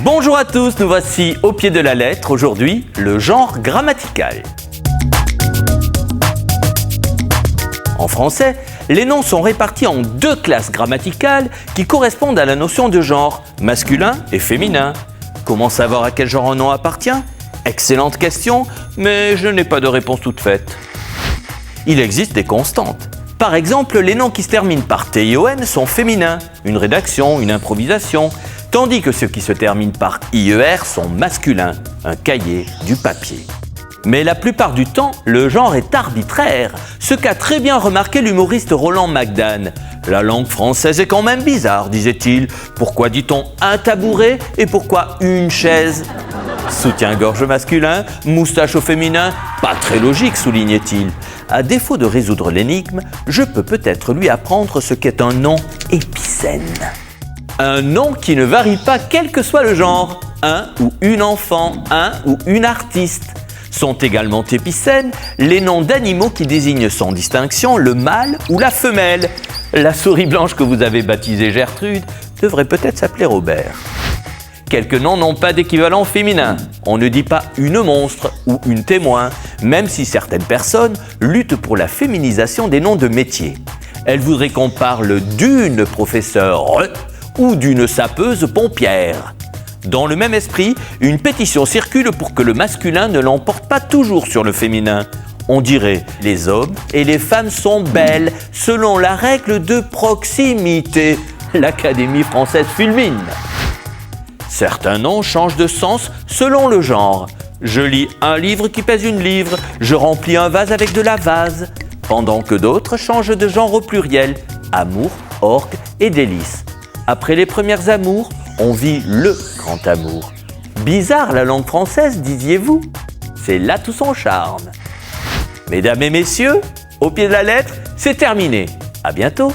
Bonjour à tous, nous voici au pied de la lettre. Aujourd'hui, le genre grammatical. En français, les noms sont répartis en deux classes grammaticales qui correspondent à la notion de genre, masculin et féminin. Comment savoir à quel genre un nom appartient ? Excellente question, mais je n'ai pas de réponse toute faite. Il existe des constantes. Par exemple, les noms qui se terminent par TION sont féminins, une rédaction, une improvisation, tandis que ceux qui se terminent par IER sont masculins, un cahier, du papier. Mais la plupart du temps, le genre est arbitraire, ce qu'a très bien remarqué l'humoriste Roland Magdan. La langue française est quand même bizarre, disait-il. Pourquoi dit-on un tabouret et pourquoi une chaise ? Soutien-gorge masculin, moustache au féminin, pas très logique, soulignait-il. À défaut de résoudre l'énigme, je peux peut-être lui apprendre ce qu'est un nom épicène. Un nom qui ne varie pas quel que soit le genre. Un ou une enfant, un ou une artiste. Sont également épicènes les noms d'animaux qui désignent sans distinction le mâle ou la femelle. La souris blanche que vous avez baptisée Gertrude devrait peut-être s'appeler Robert. Quelques noms n'ont pas d'équivalent féminin. On ne dit pas une monstre ou une témoin, même si certaines personnes luttent pour la féminisation des noms de métiers. Elles voudraient qu'on parle d'une professeure ou d'une sapeuse pompière. Dans le même esprit, une pétition circule pour que le masculin ne l'emporte pas toujours sur le féminin. On dirait les hommes et les femmes sont belles selon la règle de proximité. L'Académie française fulmine. Certains noms changent de sens selon le genre. Je lis un livre qui pèse une livre, je remplis un vase avec de la vase. Pendant que d'autres changent de genre au pluriel, amour, orgue et délice. Après les premières amours, on vit le grand amour. Bizarre la langue française, disiez-vous ? C'est là tout son charme. Mesdames et messieurs, au pied de la lettre, c'est terminé. À bientôt.